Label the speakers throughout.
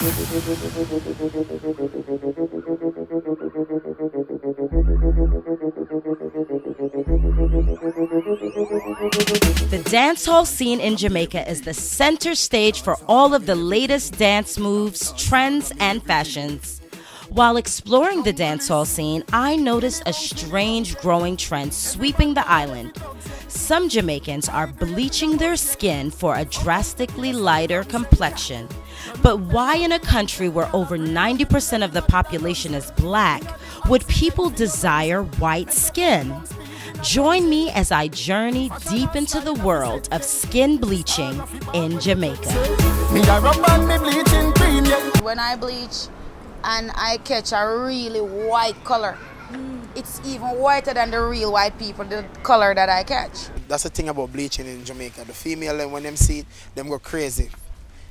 Speaker 1: The dancehall scene in Jamaica is the center stage for all of the latest dance moves, trends, and fashions. While exploring the dancehall scene, I noticed a strange growing trend sweeping the island. Some Jamaicans are bleaching their skin for a drastically lighter complexion. But why in a country where over 90% of the population is black would people desire white skin? Join me as I journey deep into the world of skin bleaching in Jamaica.
Speaker 2: When I bleach and I catch a really white color, it's even whiter than the real white people, the color that I catch.
Speaker 3: That's the thing about bleaching in Jamaica. The female, when them see it, them go crazy.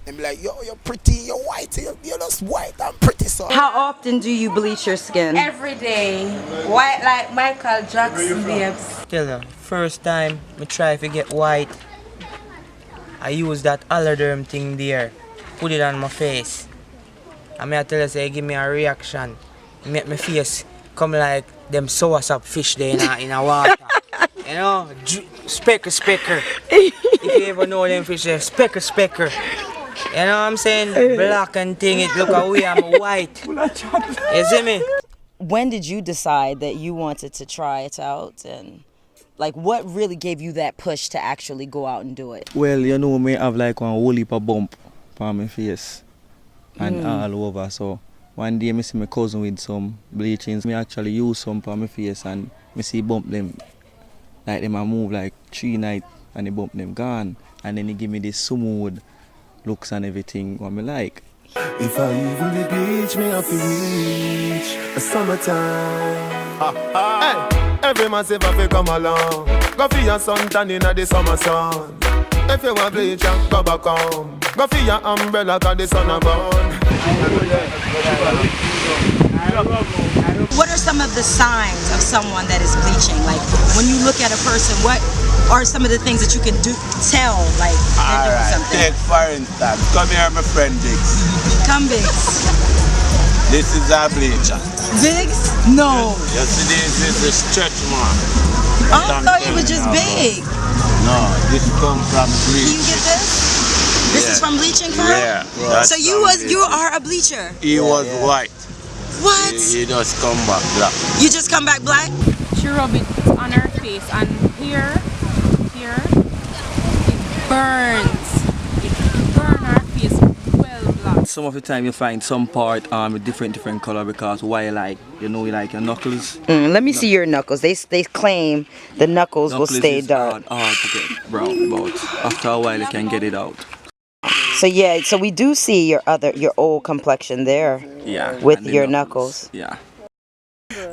Speaker 3: Them be like, yo, you're pretty, you're white, you're just white, I'm pretty, so.
Speaker 1: How often do you bleach your skin?
Speaker 4: Every day. White like Michael Jackson, babes.
Speaker 5: Tell you, first time I try to get white, I use that Allerderm thing there, put it on my face. And I tell you, say, give me a reaction. It make my face come like them soursop fish there in a water. You know, specker. If you ever know them fish, specker. You know what I'm saying? Black and thing, it look away, I'm white. You see me?
Speaker 1: When did you decide that you wanted to try it out? And like, what really gave you that push to actually go out and do it?
Speaker 6: Well, you know, me have like one whole heap of bump on my face and all over. So one day I see my cousin with some bleachings. Me actually use some on my face and me see bump them. Like them I move like 3 nights and they bump them gone. And then he give me this smooth looks and everything what me like.
Speaker 7: If I even the beach, me have to reach the summertime. Hey, every man say if I come along, go for your suntan in the summer sun. If you want bleach, go back home. Go for your umbrella 'cause the sun a burn.
Speaker 1: What are some of the signs of someone that is bleaching? Like when you look at a person, what are some of the things that you can tell like they're doing something?
Speaker 8: Take for instance, come here my friend Biggs.
Speaker 1: Come Biggs.
Speaker 8: This is a bleacher.
Speaker 1: Biggs? No.
Speaker 8: You see this is a stretch mark.
Speaker 1: I thought it was just big.
Speaker 8: No, this comes from bleaching.
Speaker 1: Can you get this? This is from bleaching for real?
Speaker 8: Yeah.
Speaker 1: So you are a bleacher?
Speaker 8: He was white.
Speaker 1: What?
Speaker 8: He just come back black.
Speaker 1: You just come back black?
Speaker 9: She rub it on her face and here, it burns. It burns her face well black.
Speaker 6: Some of the time you find some part with different color because why like you like your knuckles.
Speaker 1: Let me see your knuckles. They claim the knuckles will stay dark.
Speaker 6: Hard to get brown, but after a while you can get it out.
Speaker 1: So yeah, so we do see your old complexion there.
Speaker 6: Yeah.
Speaker 1: With your knuckles.
Speaker 6: Yeah.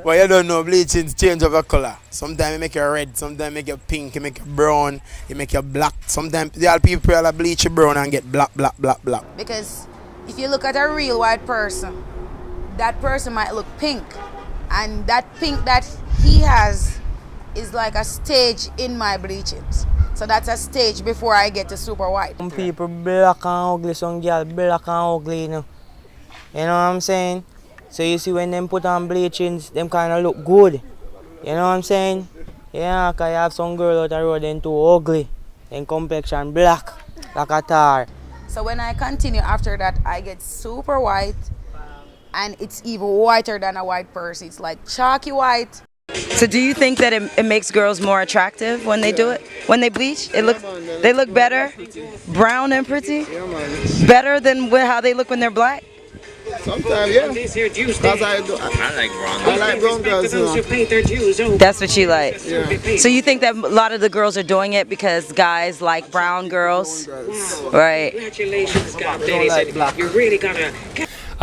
Speaker 3: Well, you don't know, bleaching change of a color. Sometimes it make you red, sometimes it make you pink, it make you brown, it make you black. Sometimes the all people bleach you brown and get black.
Speaker 2: Because if you look at a real white person, that person might look pink. And that pink that he has is like a stage in my bleachings. So that's a stage before I get to super white.
Speaker 5: Some people black and ugly, some girl black and ugly, you know. You know what I'm saying? So you see when them put on bleachings, them kind of look good. You know what I'm saying? Yeah, because you have some girl out the road and too ugly. And complexion black, like a tar.
Speaker 2: So when I continue after that, I get super white. And it's even whiter than a white person. It's like chalky white.
Speaker 1: So do you think that it makes girls more attractive when they do it? When they bleach? They look better? Brown and pretty? Better than how they look when they're black?
Speaker 7: Sometimes, yeah. Because I like brown girls.
Speaker 1: That's what you like?
Speaker 7: Yeah.
Speaker 1: So you think that a lot of the girls are doing it because guys like brown girls? Right.
Speaker 10: Congratulations, God, you really gotta...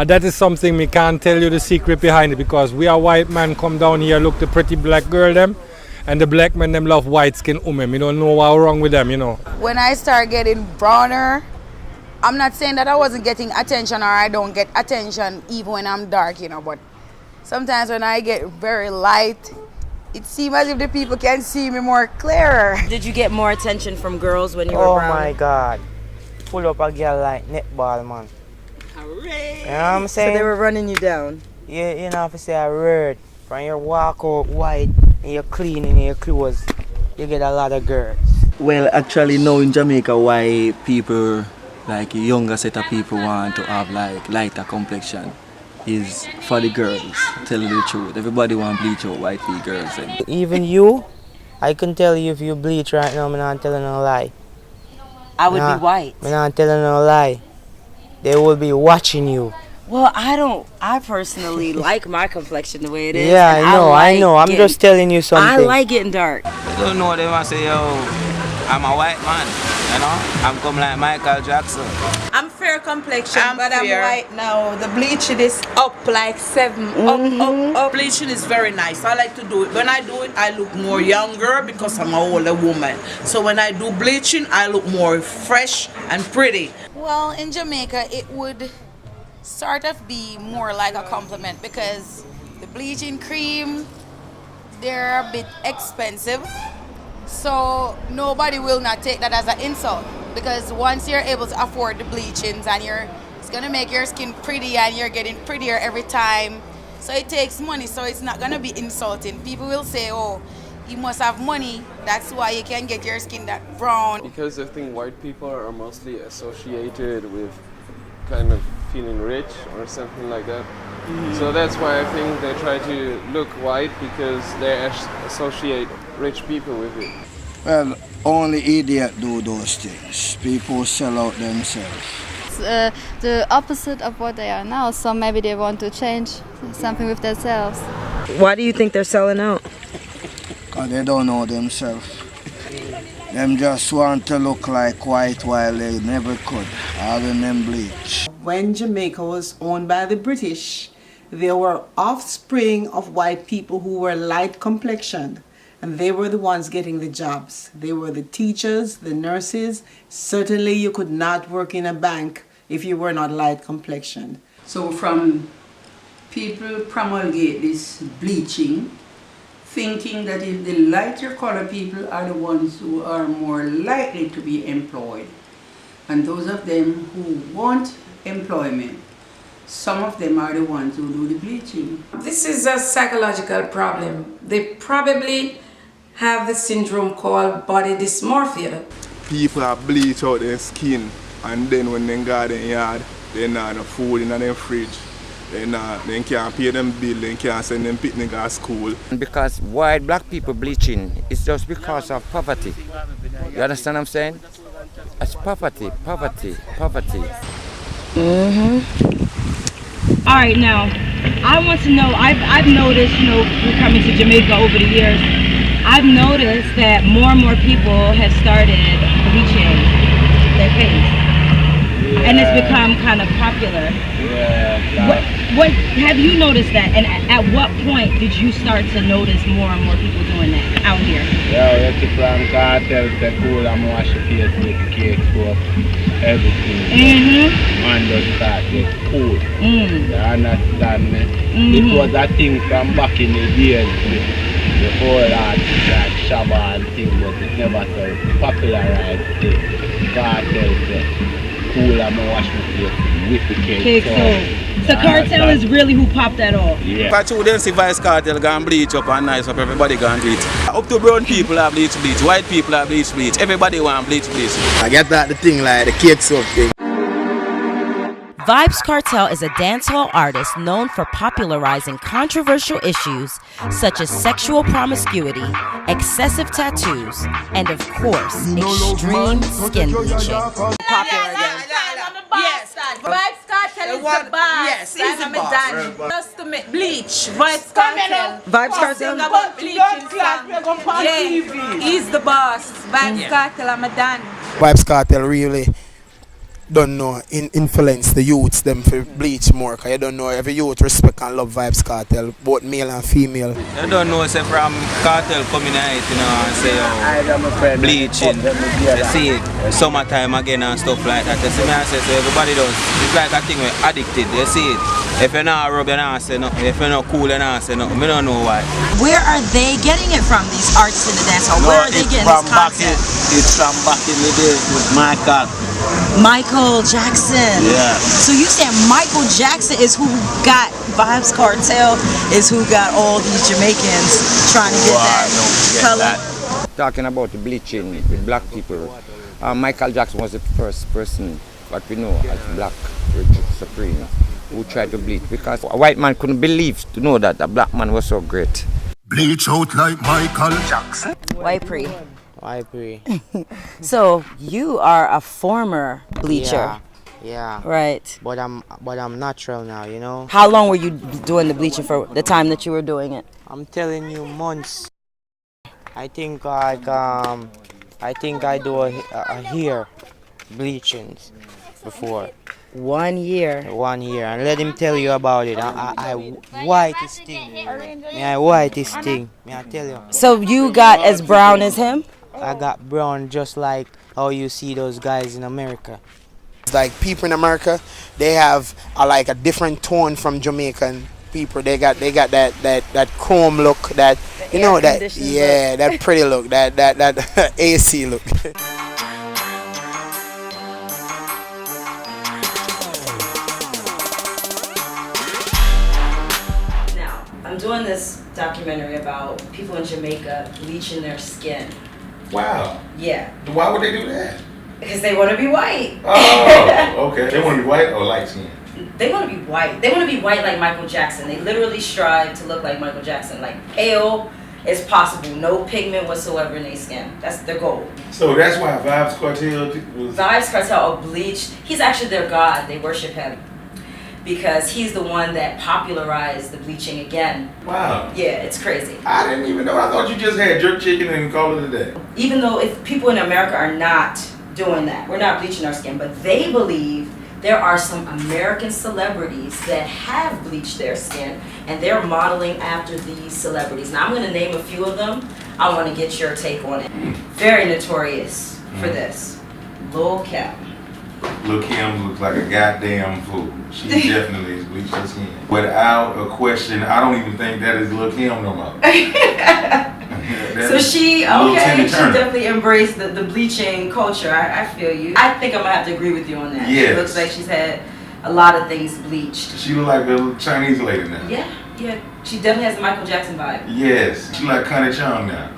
Speaker 10: that is something me can't tell you the secret behind it because we are white man come down here look the pretty black girl them and the black men them love white skin women. We don't know what's wrong with them, you know.
Speaker 2: When I start getting browner, I'm not saying that I wasn't getting attention or I don't get attention even when I'm dark, you know, but sometimes when I get very light, it seems as if the people can see me more clearer.
Speaker 1: Did you get more attention from girls when you were brown?
Speaker 5: Oh my God. Pull up a girl like netball, man. You know what I'm saying?
Speaker 11: So they were running you down.
Speaker 5: Yeah, you know, if you say a word, from your walk out white and you're clean in your clothes, you get a lot of girls.
Speaker 6: Well, actually now in Jamaica, why people, like younger set of people want to have like lighter complexion is for the girls, tell you the truth. Everybody want bleach out white people girls. And
Speaker 5: even you, I can tell you if you bleach right now, I'm not telling no lie.
Speaker 11: I would be white.
Speaker 5: I'm not telling no lie. They will be watching you.
Speaker 11: Well, I personally like my complexion the way it is.
Speaker 5: Yeah,
Speaker 11: and
Speaker 5: I know. I'm just telling you something.
Speaker 11: I like getting dark.
Speaker 8: I don't know, they want to say, yo, I'm a white man, you know? I'm come like Michael Jackson.
Speaker 4: I'm fair complexion, but I'm white now. The bleaching is up like 7. Up.
Speaker 12: Bleaching is very nice. I like to do it. When I do it, I look more younger because I'm an older woman. So when I do bleaching, I look more fresh and pretty.
Speaker 2: Well, in Jamaica, it would sort of be more like a compliment because the bleaching cream, they're a bit expensive. So nobody will not take that as an insult because once you're able to afford the bleachings and it's gonna make your skin pretty and you're getting prettier every time. So it takes money, so it's not gonna be insulting. People will say, oh, you must have money, that's why you can get your skin that brown.
Speaker 13: Because I think white people are mostly associated with kind of feeling rich or something like that. So that's why I think they try to look white because they associate rich people with it.
Speaker 14: Well, only idiots do those things. People sell out themselves.
Speaker 15: It's the opposite of what they are now, so maybe they want to change something with themselves.
Speaker 11: Why do you think they're selling out?
Speaker 14: Because they don't know themselves. Them just want to look like white while they never could. All of them bleach.
Speaker 16: When Jamaica was owned by the British, there were offspring of white people who were light complexioned, and they were the ones getting the jobs. They were the teachers, the nurses. Certainly you could not work in a bank if you were not light complexioned.
Speaker 17: So from people promulgate this bleaching, thinking that if the lighter color people are the ones who are more likely to be employed, and those of them who want employment, some of them are the ones who do the bleaching.
Speaker 4: This is a psychological problem. They probably have the syndrome called body dysmorphia.
Speaker 18: People are bleach out their skin, and then when they go in yard, they not have food in their fridge. They can't pay them bill, they can't send them picnic to school.
Speaker 19: Because why black people bleaching is just because of poverty. You understand what I'm saying? It's poverty.
Speaker 1: All right, now, I want to know, I've noticed, we're coming to Jamaica over the years, I've noticed that more and more people have started bleaching their face. And it's become kind of popular. What have you noticed that? And at what point did you start to notice more and more people doing that out here?
Speaker 8: Yeah, you keep from cartel, the cool and wash your face, make the cake, soap, everything. Man just start get cool. You understand me? It was a thing from back in the days before that, like Shabba and thing, but it never so popularized the cartel. Cool, I'm gonna wash my face with the cake.
Speaker 1: So cartel is really who popped that off.
Speaker 8: Yeah. If I told them see Vice Cartel gonna bleach up and nice up, everybody gonna bleach. Up to brown people are bleach, white people are bleach. Everybody want bleach.
Speaker 3: I get that the thing like the cake soap thing.
Speaker 1: Vybz Kartel is a dancehall artist known for popularizing controversial issues such as sexual promiscuity, excessive tattoos, and of course, extreme skin bleaching.
Speaker 4: Yes, Vybz Kartel is the boss.
Speaker 12: Yes, he's the boss.
Speaker 4: Just to make bleach. Vybz Kartel.
Speaker 11: Vybz Kartel?
Speaker 4: About bleaching song. Yeah, he's the boss. Vybz Kartel, I'm a done.
Speaker 3: Vybz Kartel really don't know influence the youths them for bleach more, cause you don't know every youth respect and love Vybz Kartel, both male and female.
Speaker 8: You don't know say from cartel coming out, and say bleaching. You see it summertime again and stuff like that. You see me I say so everybody does. It's like a thing we're addicted. You see it. If you're not rub, you're not say nothing. If you're not cool, you're not say nothing. I don't know why.
Speaker 11: Where are they getting it from, these artists in the dance hall? Where are they getting this concept?
Speaker 8: It's from back in the days with Michael
Speaker 11: Michael Jackson.
Speaker 20: Yeah.
Speaker 11: So you saying Michael Jackson is who got Vibes Cartel, is who got all these Jamaicans trying to get that color?
Speaker 19: Talking about the bleaching with black people, Michael Jackson was the first person what we know as Black Richard Supreme who tried to bleach because a white man couldn't believe to know that a black man was so great.
Speaker 7: Bleach out like Michael Jackson.
Speaker 11: White pre.
Speaker 5: White pre.
Speaker 11: So you are a former bleacher.
Speaker 5: Yeah.
Speaker 11: Right.
Speaker 5: But I'm natural now, you know.
Speaker 11: How long were you doing the bleaching for? The time that you were doing it?
Speaker 5: I'm telling you, months. I think I do a hair bleachings before.
Speaker 11: 1 year.
Speaker 5: 1 year, and let him tell you about it. I white is thing. I white is thing. May I tell you?
Speaker 11: So you got as brown as him?
Speaker 5: I got brown just like how you see those guys in America.
Speaker 3: It's like people in America, they have like a different tone from Jamaican people. They got that chrome look, that you know that that pretty look, that AC look.
Speaker 1: I'm doing this documentary about people in Jamaica bleaching their skin.
Speaker 21: Wow.
Speaker 1: Yeah.
Speaker 21: Why would they do that?
Speaker 1: Because they want to be white.
Speaker 21: Oh, okay. They want to be white or light skin?
Speaker 1: They want to be white. They want to be white like Michael Jackson. They literally strive to look like Michael Jackson, like pale as possible, no pigment whatsoever in their skin. That's their goal.
Speaker 21: So that's why Vibes Cartel was...
Speaker 1: Vibes Cartel are bleached. He's actually their god. They worship him because he's the one that popularized the bleaching again.
Speaker 21: Wow.
Speaker 1: Yeah, it's crazy.
Speaker 21: I didn't even know. I thought you just had jerk chicken and call it a day.
Speaker 1: Even though if people in America are not doing that, we're not bleaching our skin, but they believe there are some American celebrities that have bleached their skin and they're modeling after these celebrities. Now I'm going to name a few of them. I want to get your take on it. Very notorious for this. Lil' Kim.
Speaker 21: Lil' Kim looks like a goddamn fool. She definitely has bleached her skin. Without a question, I don't even think that is Lil' Kim no more.
Speaker 1: So she definitely embraced the bleaching culture. I feel you. I think I'm gonna have to agree with you on that.
Speaker 21: Yes.
Speaker 1: She looks like she's had a lot of things bleached.
Speaker 21: She look like a Chinese lady now.
Speaker 1: Yeah. She definitely has the Michael Jackson vibe.
Speaker 21: Yes, she like Connie Chung now.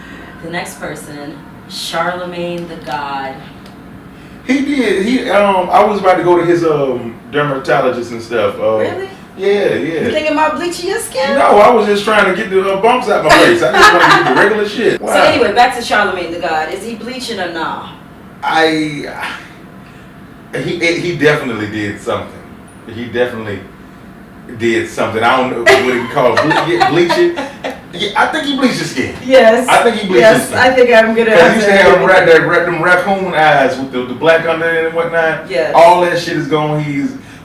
Speaker 1: The next person, Charlemagne the God.
Speaker 21: He did. I was about to go to his dermatologist and stuff.
Speaker 1: Really?
Speaker 21: Yeah.
Speaker 1: You thinking about bleaching your skin?
Speaker 21: No, I was just trying to get the bumps out my face. I just want to get the regular shit. Wow.
Speaker 1: So anyway, back to Charlemagne the God. Is he bleaching or nah?
Speaker 21: He definitely did something. He definitely did something. I don't know what you call bleaching. Yeah, I think he bleached his skin.
Speaker 1: Yes.
Speaker 21: I think he bleached his skin.
Speaker 1: I think I'm gonna.
Speaker 21: Because he used to have them raccoon eyes with the black under it and whatnot.
Speaker 1: Yes.
Speaker 21: All that shit is gone.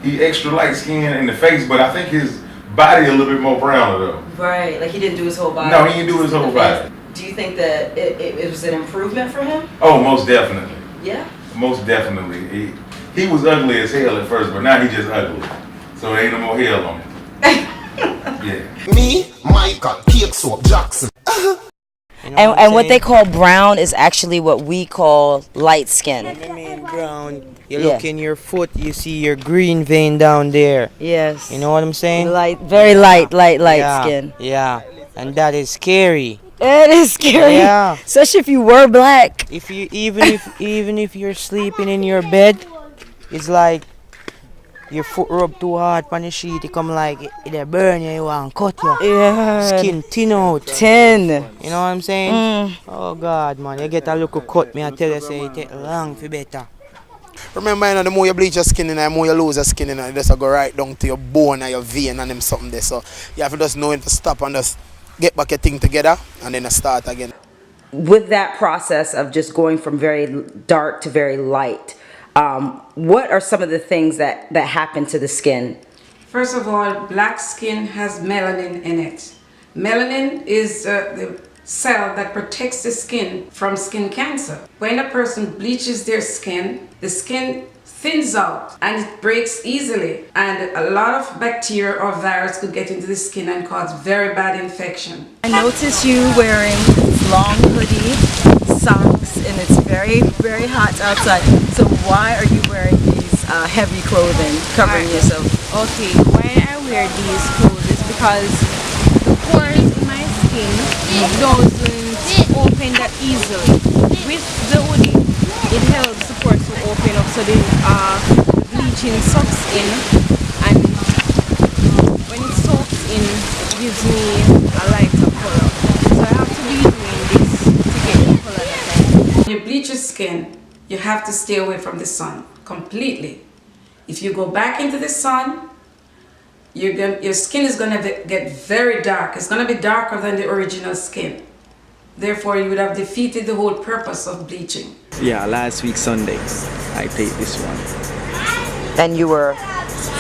Speaker 21: He extra light skin in the face, but I think his body a little bit more browner though.
Speaker 1: Right, like he didn't do his whole body.
Speaker 21: No, he didn't do his whole body.
Speaker 1: Do you think that it was an improvement for him?
Speaker 21: Oh, most definitely.
Speaker 1: Yeah.
Speaker 21: Most definitely. He was ugly as hell at first, but now he just ugly. So there ain't no more hell on him. Yeah.
Speaker 7: Me, Michael, Cake Soap, Jackson.
Speaker 11: And what they call brown is actually what we call light skin.
Speaker 5: I mean brown. You look in your foot, you see your green vein down there.
Speaker 11: Yes.
Speaker 5: You know what I'm saying?
Speaker 11: Very light skin.
Speaker 5: Yeah. And that is scary.
Speaker 11: It is scary. Yeah. Especially if you were black.
Speaker 5: If you even if you're sleeping in your bed, it's like your foot rub too hard on the sheet, it come like it'll burn you, and cut you.
Speaker 11: Yeah.
Speaker 5: Skin thin out.
Speaker 11: Thin.
Speaker 5: You know what I'm saying? Oh God, man, you get a little cut, me I tell you, say it take long for better.
Speaker 3: Remember, the more you bleach your skin, the more you lose your skin, it just go right down to your bone and your vein and them something there. So you have to just know when to stop and just get back your thing together and then start again.
Speaker 1: With that process of just going from very dark to very light, what are some of the things that happen to the skin?
Speaker 4: First of all, black skin has melanin in it. Melanin is the cell that protects the skin from skin cancer. When a person bleaches their skin, the skin thins out and it breaks easily, and a lot of bacteria or virus could get into the skin and cause very bad infection.
Speaker 1: I noticed you wearing long hoodie,
Speaker 11: socks, and it's very, very hot outside. So why are you wearing these heavy clothing covering yourself?
Speaker 9: Okay, why I wear these clothes is because the pores in my skin doesn't open that easily. With the hoodie, it helps the pores to open up, so the bleaching sucks in, and when it soaks in, it gives me a lighter color. So I have to be doing this to get the color that I need.
Speaker 4: When you bleach your skin, you have to stay away from the sun completely. If you go back into the sun, your skin is going to get very dark. It's going to be darker than the original skin. Therefore, you would have defeated the whole purpose of bleaching.
Speaker 6: Yeah, last week Sunday, I take this one.
Speaker 11: And you were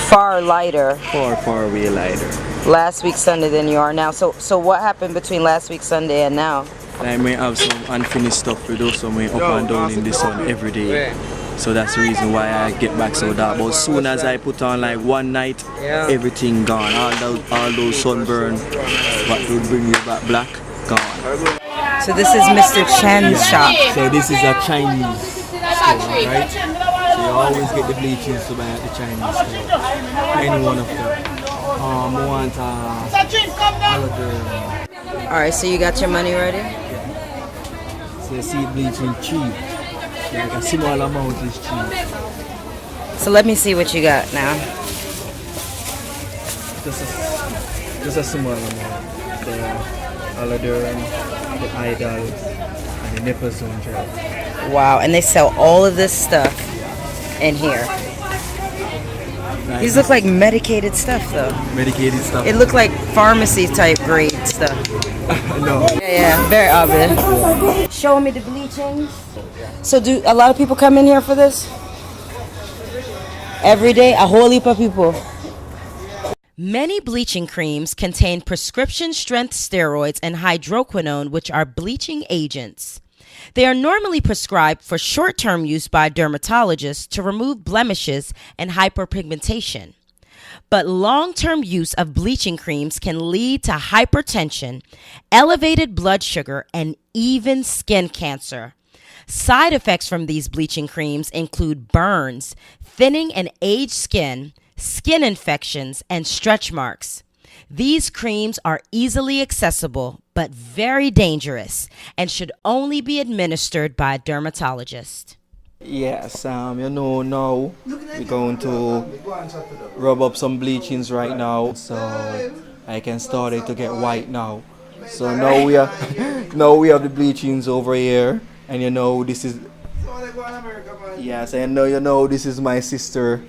Speaker 11: far lighter.
Speaker 6: Far way lighter.
Speaker 11: Last week Sunday than you are now. So what happened between last week Sunday and now?
Speaker 6: I may have some unfinished stuff to do, so I'm up and down in the sun every day. So that's the reason why I get back so dark. But as soon as I put on like one night, everything gone. All those sunburn, what would bring you back black, gone.
Speaker 11: So this is Mr. Chan's shop.
Speaker 6: So this is a Chinese store, right? So you always get the bleaching so at the Chinese store. Any one of them. I want
Speaker 11: Alright, so you got your money ready?
Speaker 6: So you see bleaching cheap. Like a small amount is cheap.
Speaker 11: So let me see what you got now.
Speaker 6: Just a small amount. The Aladerm, the Idol, and the nipple zone gel.
Speaker 11: Wow, and they sell all of this stuff in here. These look like medicated stuff though.
Speaker 6: Medicated stuff.
Speaker 11: It looked like pharmacy type grade stuff.
Speaker 6: No.
Speaker 11: Yeah, very obvious. Show me the bleaching. So do a lot of people come in here for this? Every day? A whole heap of people.
Speaker 1: Many bleaching creams contain prescription strength steroids and hydroquinone, which are bleaching agents. They are normally prescribed for short-term use by dermatologists to remove blemishes and hyperpigmentation. But long-term use of bleaching creams can lead to hypertension, elevated blood sugar, and even skin cancer. Side effects from these bleaching creams include burns, thinning and aged skin, skin infections, and stretch marks. These creams are easily accessible but very dangerous and should only be administered by a dermatologist.
Speaker 6: Yes, now we're going to rub up some bleachings right now so I can start it to get white now. So now we have the bleachings over here, and this is this is my sister.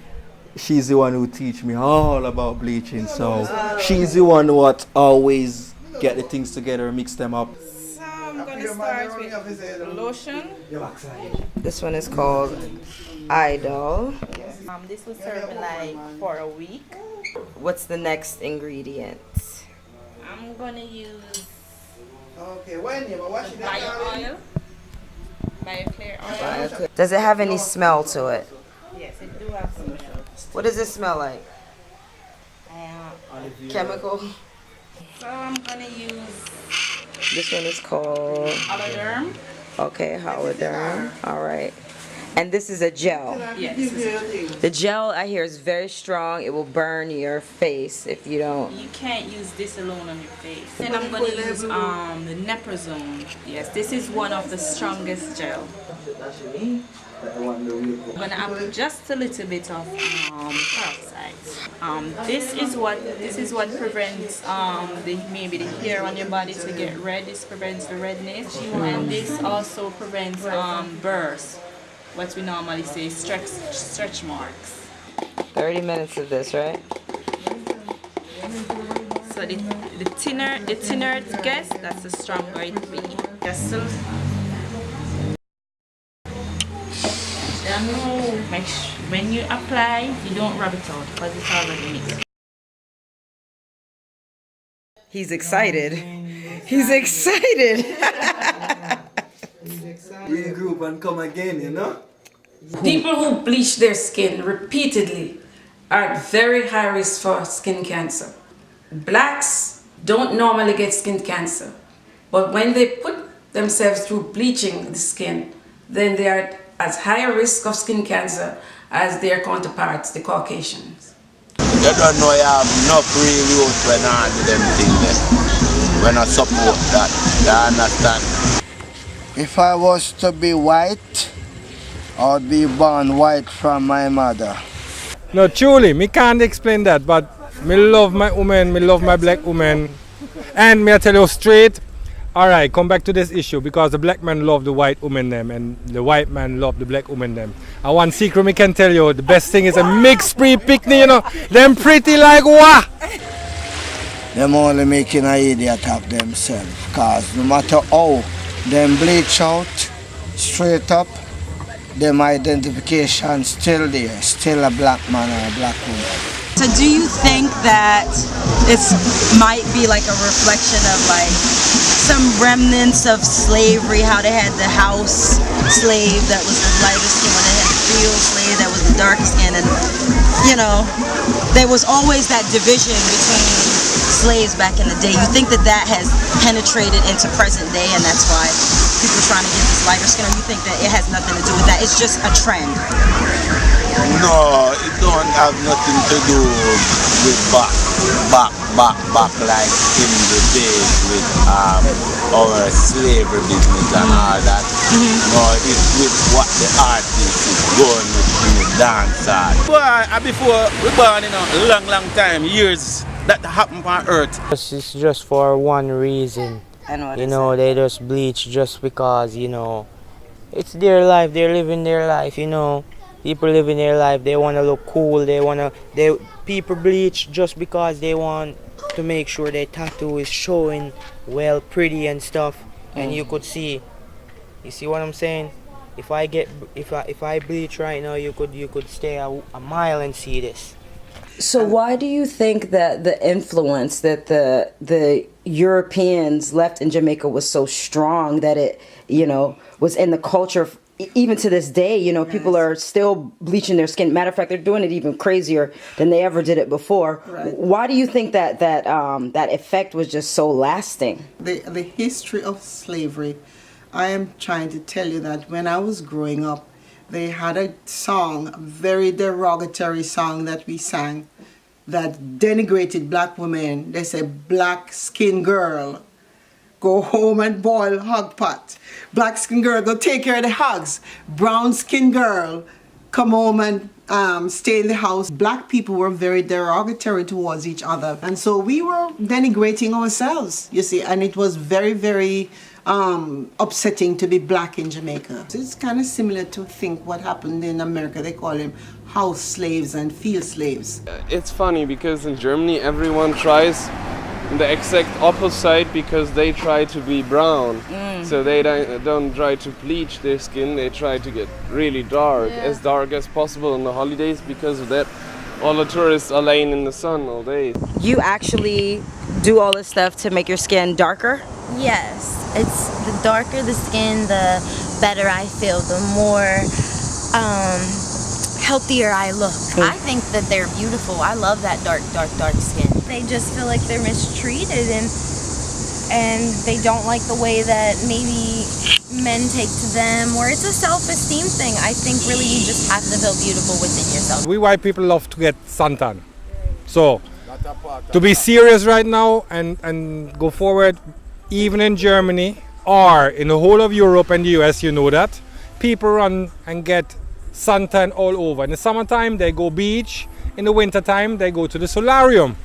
Speaker 6: She's the one who teach me all about bleaching, so she's the one what always get the things together, mix them up.
Speaker 9: So I'm gonna start with lotion.
Speaker 11: This one is called Idol.
Speaker 9: This will serve me like for a week.
Speaker 11: What's the next ingredient?
Speaker 9: I'm gonna use bio oil. Bio-clear oil.
Speaker 11: Does it have any smell to it?
Speaker 9: Yes, it do have some smell.
Speaker 11: What does it smell like? Chemical?
Speaker 9: So I'm gonna use
Speaker 11: This one is called
Speaker 9: Aladerm.
Speaker 11: Okay, Holoderm. Alright. And this is a gel.
Speaker 9: Yes.
Speaker 11: The gel I hear is very strong. It will burn your face if you don't.
Speaker 9: You can't use this alone on your face. Then I'm gonna use the Neprozone. Yes, this is one of the strongest gel. I'm gonna add just a little bit of peroxide. This is what prevents maybe the hair on your body to get red. This prevents the redness, and this also prevents burrs. What we normally say stretch marks.
Speaker 11: 30 minutes of this, right?
Speaker 9: So the thinner it gets, that's the stronger it will be. Just so. Make sure when you apply, you don't rub it out because it's already mixed.
Speaker 11: He's excited. He's excited.
Speaker 6: Regroup and come again,
Speaker 4: People who bleach their skin repeatedly are at very high risk for skin cancer. Blacks don't normally get skin cancer, but when they put themselves through bleaching the skin, then they are at higher risk of skin cancer as their counterparts, the Caucasians.
Speaker 19: You don't know you have enough real youth when I do them things. When I support that, you understand?
Speaker 14: If I was to be white, I would be born white from my mother.
Speaker 10: No, truly, me can't explain that, but me love my woman, me love my black woman. And me I tell you straight, alright, come back to this issue because the black man love the white woman them and the white man love the black woman them. And one secret me can tell you, the best thing is a mixed breed picnic, you know, them pretty like what?
Speaker 14: Them only making an idiot of themselves, cause no matter how them bleach out, straight up, them identification still there, still a black man or a black woman.
Speaker 11: So do you think that it might be like a reflection of like some remnants of slavery, how they had the house slave that was the lighter skin, when they had the field slave that was the darker skin, and you know, there was always that division between slaves back in the day. You think that that has penetrated into present day and that's why people are trying to get this lighter skin, or you think that it has nothing to do with that? It's just a trend?
Speaker 19: No, it don't have nothing to do with back like in the days with our slavery business and all that. No, it's with what the artist is going with in the dance art.
Speaker 20: Before we born, you know, long time, years, that happened on earth.
Speaker 5: It's just for one reason. You know, they just bleach just because, you know, it's their life, they're living their life, you know. People living their life, they want to look cool, people bleach just because they want to make sure their tattoo is showing well, pretty and stuff. And you see what I'm saying? If I bleach right now, you could stay a mile and see this.
Speaker 1: So why do you think that the influence that the Europeans left in Jamaica was so strong that it, you know, was in the culture? Even to this day, you know, people are still bleaching their skin. Matter of fact, they're doing it even crazier than they ever did it before. Right. Why do you think that effect was just so lasting?
Speaker 16: The history of slavery, I am trying to tell you that when I was growing up, they had a song, a very derogatory song that we sang that denigrated black women. They said, black skin girl, go home and boil hog pot. Black skin girl, go take care of the hogs. Brown skin girl, come home and stay in the house. Black people were very derogatory towards each other. And so we were denigrating ourselves, you see, and it was very, very upsetting to be black in Jamaica. It's kind of similar to think what happened in America. They call them house slaves and field slaves.
Speaker 13: It's funny because in Germany everyone tries the exact opposite because they try to be brown. So they don't try to bleach their skin, they try to get really dark, as dark as possible on the holidays. Because of that, all the tourists are laying in the sun all day.
Speaker 1: You actually do all this stuff to make your skin darker?
Speaker 22: Yes, it's the darker the skin, the better I feel, the more healthier I look. I think that they're beautiful. I love that dark skin. They just feel like they're mistreated and they don't like the way that maybe men take to them, or it's a self-esteem thing. I think really you just have to feel beautiful within yourself.
Speaker 10: We white people love to get suntan. So, to be serious right now and go forward, even in Germany or in the whole of Europe and the US, you know that, people run and get suntan all over. In the summertime, they go beach. In the wintertime, they go to the solarium.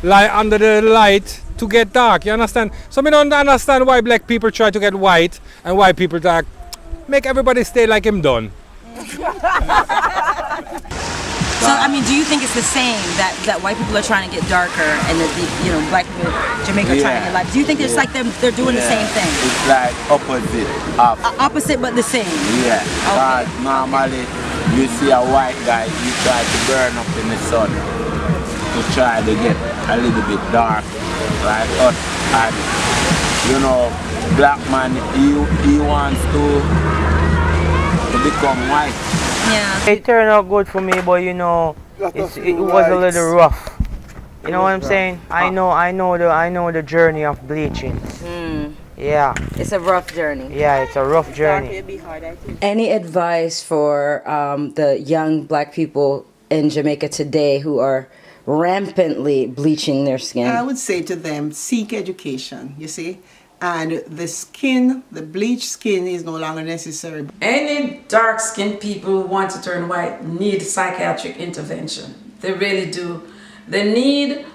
Speaker 10: Lie under the light to get dark, you understand? So we don't understand why black people try to get white and white people dark. Make everybody stay like him done.
Speaker 1: So, I mean, do you think it's the same that white people are trying to get darker and that you know, black people in Jamaica are trying to get light? Do you think it's like they're doing the same thing?
Speaker 19: It's like opposite.
Speaker 1: Opposite but the same?
Speaker 19: Yeah. Okay. Normally, you see a white guy, you try to burn up in the sun to try to get a little bit dark, like us. And, you know, black man, he wants to become white.
Speaker 5: Yeah. It turned out good for me, but you know, it was a little rough. You know what I'm saying? I know the journey of bleaching. Yeah.
Speaker 1: It's a rough journey.
Speaker 5: Yeah, it's a rough journey.
Speaker 1: Any advice for the young black people in Jamaica today who are rampantly bleaching their skin?
Speaker 16: I would say to them, seek education, you see? And the skin, the bleached skin is no longer necessary.
Speaker 4: Any dark-skinned people who want to turn white need psychiatric intervention. They really do. They need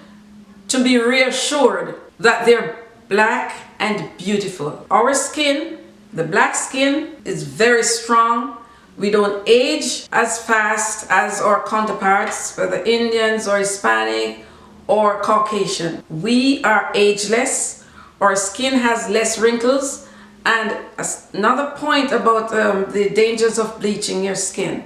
Speaker 4: to be reassured that they're black and beautiful. Our skin, the black skin, is very strong. We don't age as fast as our counterparts, whether Indians or Hispanic or Caucasian. We are ageless. Our skin has less wrinkles. And another point about the dangers of bleaching your skin,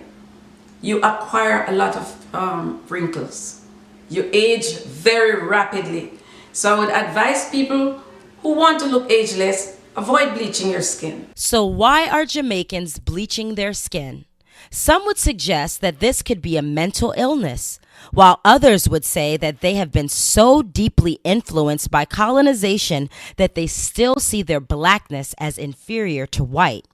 Speaker 4: you acquire a lot of wrinkles. You age very rapidly. So I would advise people who want to look ageless, avoid bleaching your skin.
Speaker 1: So why are Jamaicans bleaching their skin? Some would suggest that this could be a mental illness, while others would say that they have been so deeply influenced by colonization that they still see their blackness as inferior to white.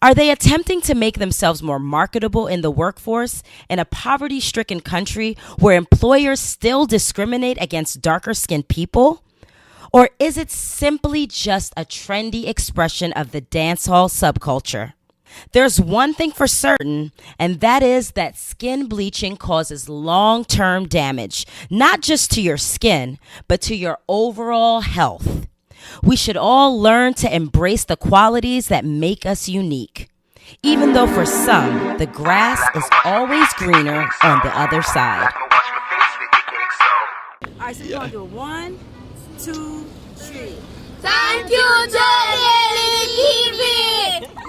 Speaker 1: Are they attempting to make themselves more marketable in the workforce in a poverty-stricken country where employers still discriminate against darker-skinned people? Or is it simply just a trendy expression of the dancehall subculture? There's one thing for certain, and that is that skin bleaching causes long-term damage, not just to your skin, but to your overall health. We should all learn to embrace the qualities that make us unique, even though for some, the grass is always greener on the other side.
Speaker 2: All right, so we're going to do 1, 2, 3.
Speaker 15: Thank you, Johnny TV!